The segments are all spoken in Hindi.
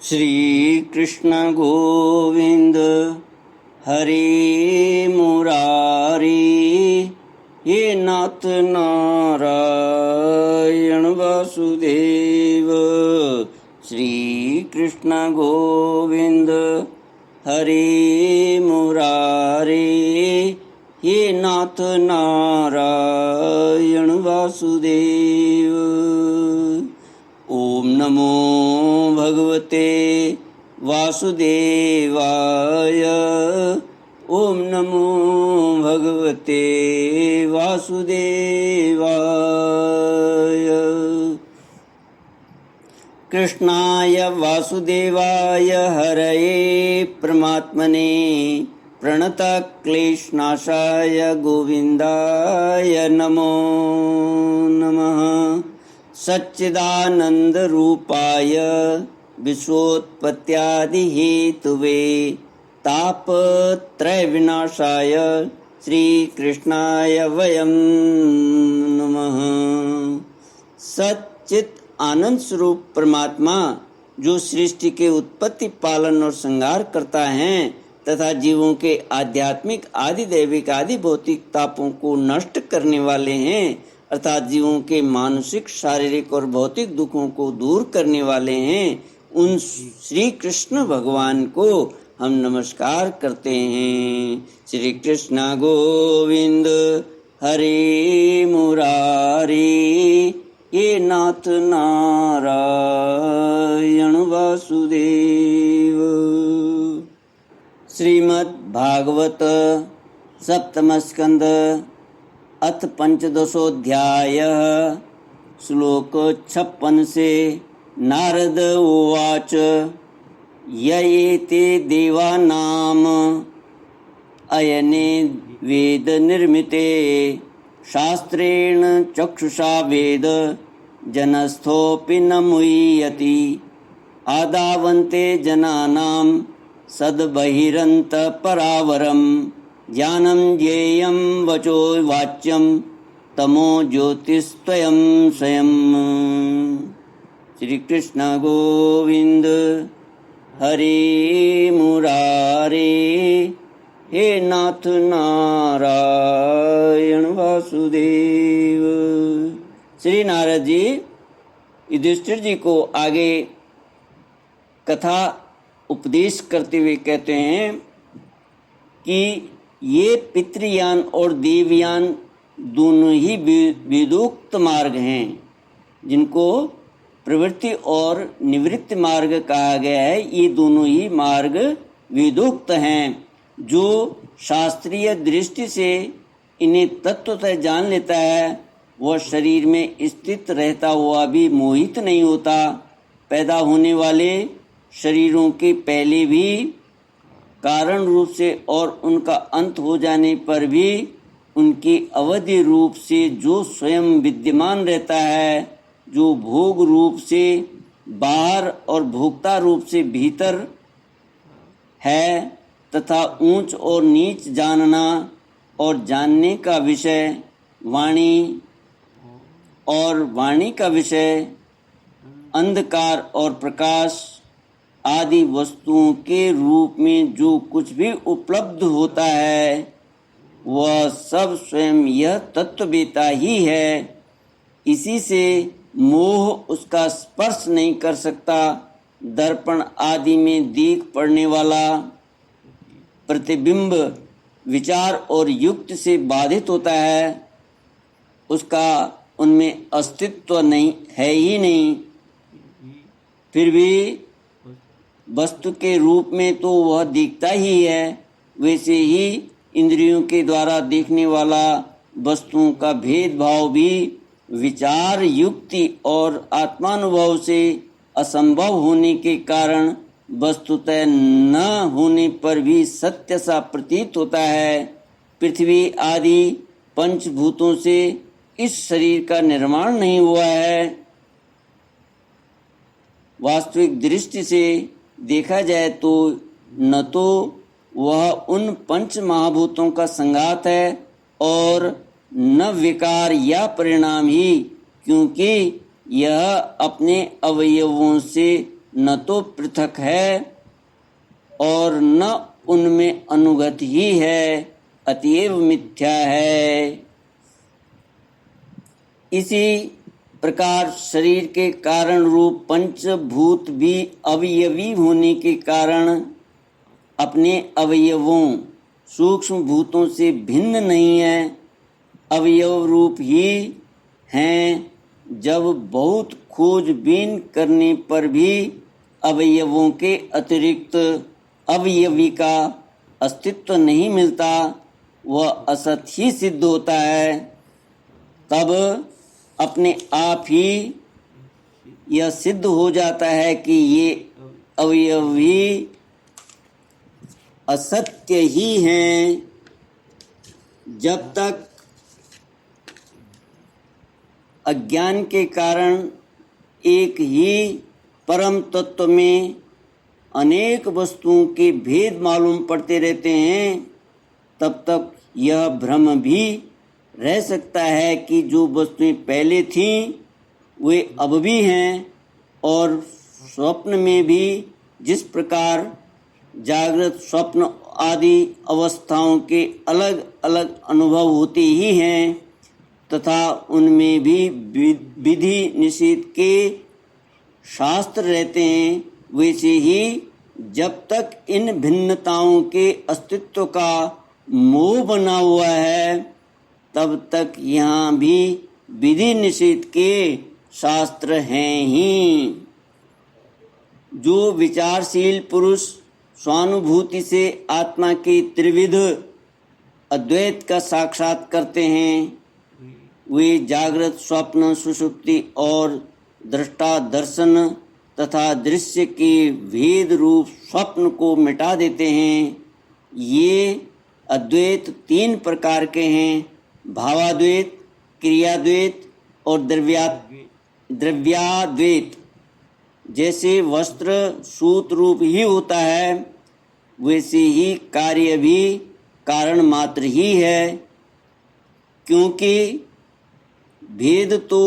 श्री कृष्ण गोविंद हरे मुरारी, हे नाथ नारायण वासुदेव। श्री कृष्ण गोविंद हरे मुरारी, हे नाथ नारायण वासुदेव। ओम नमो भगवते वासुदेवाय। ओम नमो भगवते वासुदेवाय। कृष्णाय वासुदेवाय हरये परमात्मने प्रणतक्लेशनाशाय गोविन्दाय नमो नमः। सच्चिदानन्दरूपाय विश्वोत्पत्त्यादिहेतुवे तापत्रयविनाशाय श्रीकृष्णाय वयं नमः। सच्चित आनंद स्वरूप परमात्मा जो सृष्टि के उत्पत्ति, पालन और संहार करता है तथा जीवों के आध्यात्मिक, आदि दैविक, आदि भौतिक तापों को नष्ट करने वाले हैं, अर्थात जीवों के मानसिक, शारीरिक और भौतिक दुखों को दूर करने वाले हैं, उन श्री कृष्ण भगवान को हम नमस्कार करते हैं। श्री कृष्ण गोविंद हरे मुरारी, ये नाथ नारायण वासुदेव। श्रीमद् भागवत सप्तम स्कंद अथ पंचदशोऽध्याय श्लोक 56 से। नारद उवाच य एते देवानाम अयने वेद निर्मिते शास्त्रेण चक्षुषा वेद जनस्थोऽपि न मुह्यति आदावन्ते जनानां सद्बहिरन्तपरावरम् ज्ञानं ज्ञेयं वचो वाच्यं तमो ज्योतिस्त्वयं स्वयं। श्री कृष्ण गोविंद हरे मुरारे, हे नाथ नारायण वासुदेव। श्री नारद जी युधिष्ठिर जी को आगे कथा उपदेश करते हुए कहते हैं कि ये पितृयान और देवयान दोनों ही वेदोक्त मार्ग हैं, जिनको प्रवृत्ति और निवृत्ति मार्ग कहा गया है। ये दोनों ही मार्ग वेदोक्त हैं। जो शास्त्रीय दृष्टि से इन्हें तत्वतः जान लेता है, वह शरीर में स्थित रहता हुआ भी मोहित नहीं होता। पैदा होने वाले शरीरों के पहले भी कारण रूप से और उनका अंत हो जाने पर भी उनकी अवधि रूप से जो स्वयं विद्यमान रहता है, जो भोग रूप से बाहर और भोक्ता रूप से भीतर है, तथा ऊंच और नीच जानना और जानने का विषय वाणी और वाणी का विषय अंधकार और प्रकाश आदि वस्तुओं के रूप में जो कुछ भी उपलब्ध होता है, वह सब स्वयं यह तत्ववेता ही है। इसी से मोह उसका स्पर्श नहीं कर सकता। दर्पण आदि में देख पड़ने वाला प्रतिबिंब विचार और युक्ति से बाधित होता है, उसका उनमें अस्तित्व नहीं है ही नहीं। फिर भी वस्तु के रूप में तो वह दिखता ही है। वैसे ही इंद्रियों के द्वारा देखने वाला वस्तुओं का भेदभाव भी विचार, युक्ति और आत्मानुभव से असंभव होने के कारण वस्तुतः न होने पर भी सत्य सा प्रतीत होता है। पृथ्वी आदि पंचभूतों से इस शरीर का निर्माण नहीं हुआ है। वास्तविक दृष्टि से देखा जाए तो न तो वह उन पंच महाभूतों का संघात है और न विकार या परिणाम ही, क्योंकि यह अपने अवयवों से न तो पृथक है और न उनमें अनुगत ही है, अतएव मिथ्या है। इसी प्रकार शरीर के कारण रूप पंचभूत भी अवयवी होने के कारण अपने अवयवों सूक्ष्म भूतों से भिन्न नहीं है, अवयव रूप ही हैं। जब बहुत खोजबीन करने पर भी अवयवों के अतिरिक्त अवयवी का अस्तित्व नहीं मिलता, वह असत ही सिद्ध होता है। तब अपने आप ही यह सिद्ध हो जाता है कि ये अवयवी असत्य ही हैं। जब तक अज्ञान के कारण एक ही परम तत्व में अनेक वस्तुओं के भेद मालूम पड़ते रहते हैं, तब तक यह भ्रम भी रह सकता है कि जो वस्तुएं पहले थीं वे अब भी हैं, और स्वप्न में भी जिस प्रकार जागृत स्वप्न आदि अवस्थाओं के अलग अलग अनुभव होते ही हैं, तथा उनमें भी विधि निषेध के शास्त्र रहते हैं, वैसे ही जब तक इन भिन्नताओं के अस्तित्व का मोह बना हुआ है, तब तक यहाँ भी विधि निषेध के शास्त्र हैं ही। जो विचारशील पुरुष स्वानुभूति से आत्मा के त्रिविध अद्वैत का साक्षात करते हैं, वे जागृत स्वप्न सुषुप्ति और दृष्टा दर्शन तथा दृश्य के भेद रूप स्वप्न को मिटा देते हैं। ये अद्वैत तीन प्रकार के हैं, भावाद्वैत, क्रियाद्वैत और द्रव्याद्वैत। जैसे वस्त्र सूत रूप ही होता है, वैसे ही कार्य भी कारण मात्र ही है, क्योंकि भेद तो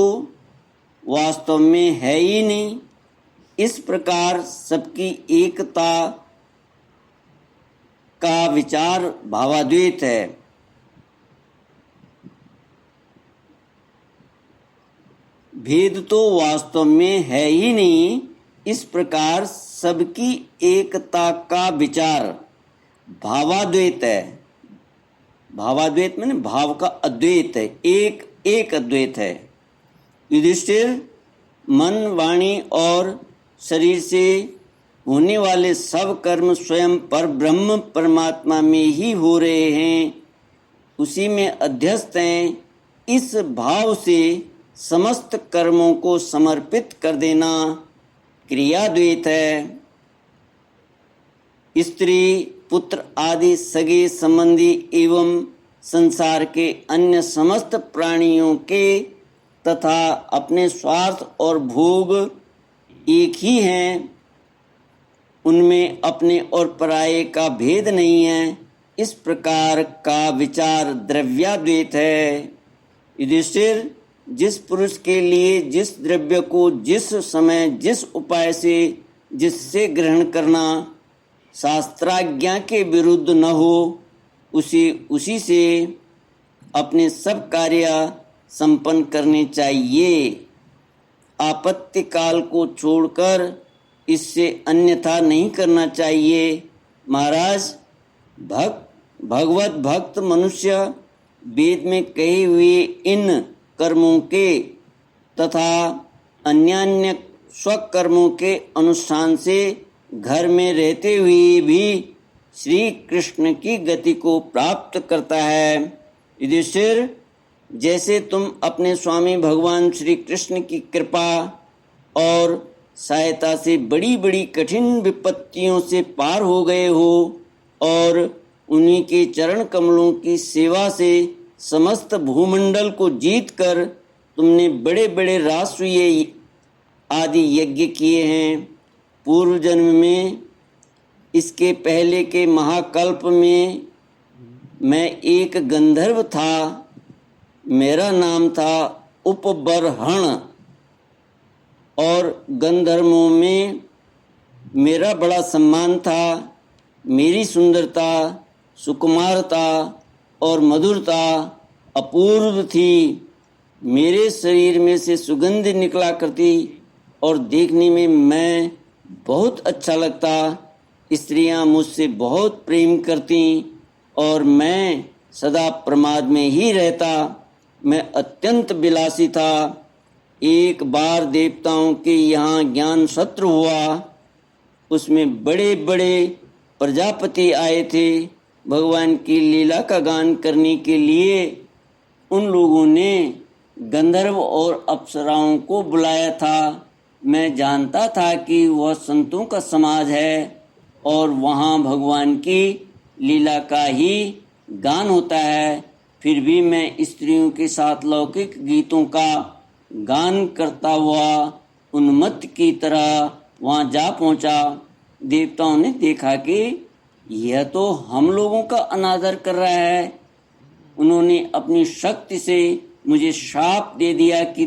वास्तव में है ही नहीं। इस प्रकार सबकी एकता का विचार भावाद्वैत है। भेद तो वास्तव में है ही नहीं, इस प्रकार सबकी एकता का विचार भावाद्वैत है। भावाद्वैत माने भाव का अद्वैत है, एक अद्वैत है। युधिष्ठिर, मन वाणी और शरीर से होने वाले सब कर्म स्वयं पर ब्रह्म परमात्मा में ही हो रहे हैं, उसी में अध्यस्त हैं। इस भाव से समस्त कर्मों को समर्पित कर देना क्रियाद्वैत है। स्त्री पुत्र आदि सगे संबंधी एवं संसार के अन्य समस्त प्राणियों के तथा अपने स्वार्थ और भोग एक ही हैं, उनमें अपने और पराये का भेद नहीं है। इस प्रकार का विचार द्रव्याद्वैत है। युधिष्ठिर, जिस पुरुष के लिए जिस द्रव्य को जिस समय जिस उपाय से जिससे ग्रहण करना शास्त्राज्ञा के विरुद्ध न हो, उसी से अपने सब कार्य संपन्न करने चाहिए। आपत्ति काल को छोड़कर इससे अन्यथा नहीं करना चाहिए। महाराज, भगवत भक्त मनुष्य वेद में कहे हुए इन कर्मों के तथा अन्यान्य स्वकर्मों के अनुष्ठान से घर में रहते हुए भी श्री कृष्ण की गति को प्राप्त करता है। युधिष्ठिर, जैसे तुम अपने स्वामी भगवान श्री कृष्ण की कृपा और सहायता से बड़ी बड़ी कठिन विपत्तियों से पार हो गए हो और उन्हीं के चरण कमलों की सेवा से समस्त भूमंडल को जीतकर तुमने बड़े बड़े राष्ट्रीय आदि यज्ञ किए हैं। पूर्व जन्म में, इसके पहले के महाकल्प में मैं एक गंधर्व था। मेरा नाम था उपबरहण और गंधर्वों में मेरा बड़ा सम्मान था। मेरी सुंदरता, सुकुमारता और मधुरता अपूर्व थी। मेरे शरीर में से सुगंध निकला करती और देखने में मैं बहुत अच्छा लगता। स्त्रियां मुझसे बहुत प्रेम करती और मैं सदा प्रमाद में ही रहता। मैं अत्यंत विलासी था। एक बार देवताओं के यहाँ ज्ञान सत्र हुआ। उसमें बड़े बड़े प्रजापति आए थे। भगवान की लीला का गान करने के लिए उन लोगों ने गंधर्व और अप्सराओं को बुलाया था। मैं जानता था कि वह संतों का समाज है और वहाँ भगवान की लीला का ही गान होता है। फिर भी मैं स्त्रियों के साथ लौकिक गीतों का गान करता हुआ उन्मत्त की तरह वहाँ जा पहुँचा। देवताओं ने देखा कि यह तो हम लोगों का अनादर कर रहा है। उन्होंने अपनी शक्ति से मुझे शाप दे दिया कि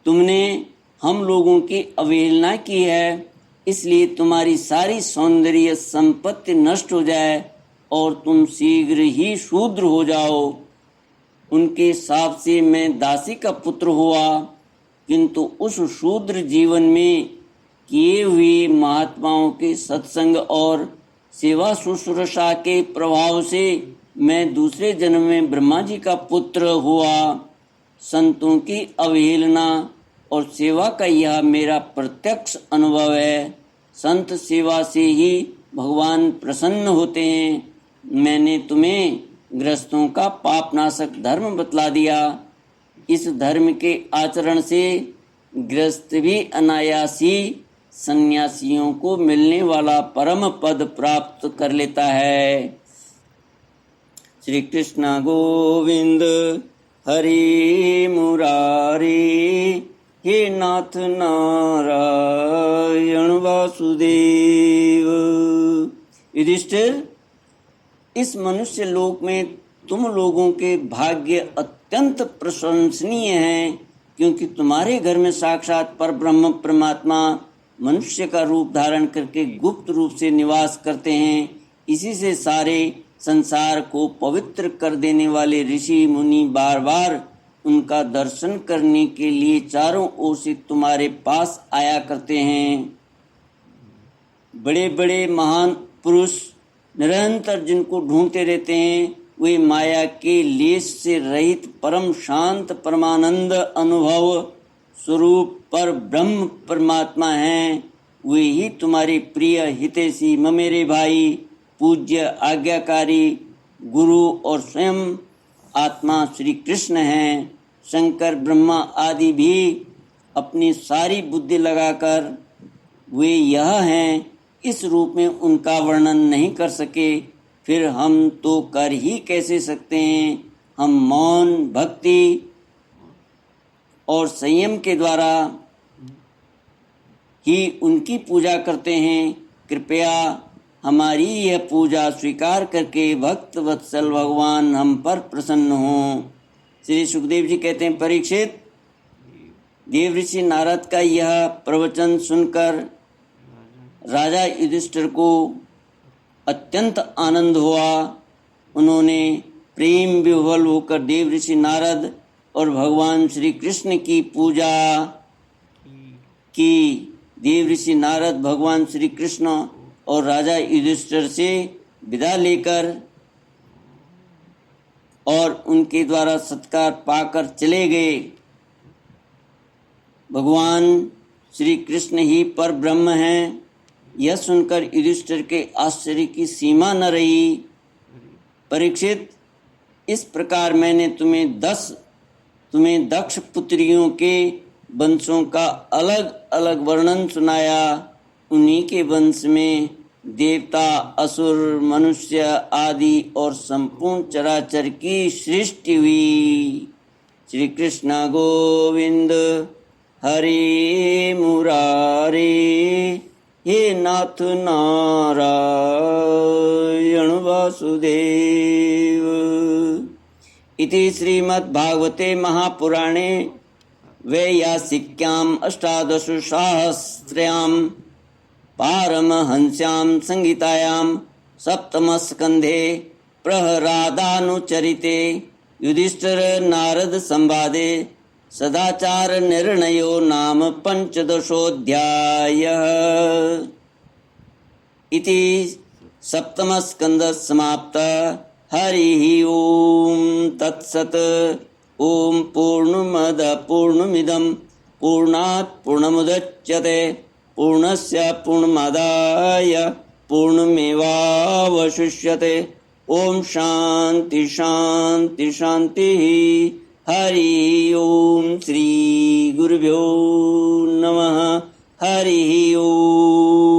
तुमने हम लोगों की अवहेलना की है, इसलिए तुम्हारी सारी सौंदर्य संपत्ति नष्ट हो जाए और तुम शीघ्र ही शूद्र हो जाओ। उनके शाप से मैं दासी का पुत्र हुआ, किंतु उस शूद्र जीवन में किए हुए महात्माओं के सत्संग और सेवा शुश्रूषा के प्रभाव से मैं दूसरे जन्म में ब्रह्मा जी का पुत्र हुआ। संतों की अवहेलना और सेवा का यह मेरा प्रत्यक्ष अनुभव है। संत सेवा से ही भगवान प्रसन्न होते हैं। मैंने तुम्हें गृहस्थों का पापनाशक धर्म बतला दिया। इस धर्म के आचरण से गृहस्थ भी अनायासी सन्यासियों को मिलने वाला परम पद प्राप्त कर लेता है। श्री कृष्ण गोविंद हरि मुरारी, हे नाथ नारायण वासुदेव। युधिष्ठिर, इस मनुष्य लोक में तुम लोगों के भाग्य अत्यंत प्रशंसनीय हैं, क्योंकि तुम्हारे घर में साक्षात परब्रह्म परमात्मा मनुष्य का रूप धारण करके गुप्त रूप से निवास करते हैं। इसी से सारे संसार को पवित्र कर देने वाले ऋषि मुनि बार बार उनका दर्शन करने के लिए चारों ओर से तुम्हारे पास आया करते हैं। बड़े बड़े महान पुरुष निरंतर जिनको ढूंढते रहते हैं, वे माया के लेश से रहित परम शांत परमानंद अनुभव स्वरूप पर ब्रह्म परमात्मा हैं। वे ही तुम्हारे प्रिय हितैषी ममेरे भाई, पूज्य आज्ञाकारी गुरु और स्वयं आत्मा श्री कृष्ण हैं। शंकर ब्रह्मा आदि भी अपनी सारी बुद्धि लगाकर वे यह हैं, इस रूप में उनका वर्णन नहीं कर सके। फिर हम तो कर ही कैसे सकते हैं। हम मौन, भक्ति और संयम के द्वारा ही उनकी पूजा करते हैं। कृपया हमारी यह पूजा स्वीकार करके भक्त वत्सल भगवान हम पर प्रसन्न हों। श्री सुखदेव जी कहते हैं, परीक्षित, देव ऋषि नारद का यह प्रवचन सुनकर राजा युधिष्ठिर को अत्यंत आनंद हुआ। उन्होंने प्रेम विह्वल होकर देव ऋषि नारद और भगवान श्री कृष्ण की पूजा की। देव ऋषि नारद भगवान श्री कृष्ण और राजा युधिष्ठिर से विदा लेकर और उनके द्वारा सत्कार पाकर चले गए। भगवान श्री कृष्ण ही पर ब्रह्म हैं, यह सुनकर युधिष्ठिर के आश्चर्य की सीमा न रही। परीक्षित, इस प्रकार मैंने तुम्हें दक्ष पुत्रियों के वंशों का अलग अलग वर्णन सुनाया। उन्हीं के वंश में देवता, असुर, मनुष्य आदि और संपूर्ण चराचर की सृष्टि हुई। श्री कृष्ण गोविंद हरि मुरारी, हे नाथ नारायण वासुदेव। इति श्रीमद्भागवते महापुराणे वैयासिक्याम् अष्टादशु सहस्र्यां पारमहंस्यां संहितायां सप्तमस्कन्धे प्रहरादानुचरिते युधिष्ठिर नारद संवादे सदाचार निर्णयो नाम पंचदशोऽध्यायः। इति सप्तमस्कन्धः समाप्तः। हरिः ओम तत्सत्। ओम पूर्णमदः पूर्णमिदं पूर्णात् पूर्णमुदच्यते पूर्णस्य पूर्णमादाय पूर्णमेवावशिष्यते। ओम शांति शांति शांतिः। हरि ओम श्री गुरुभ्यो नमः। हरि ओम।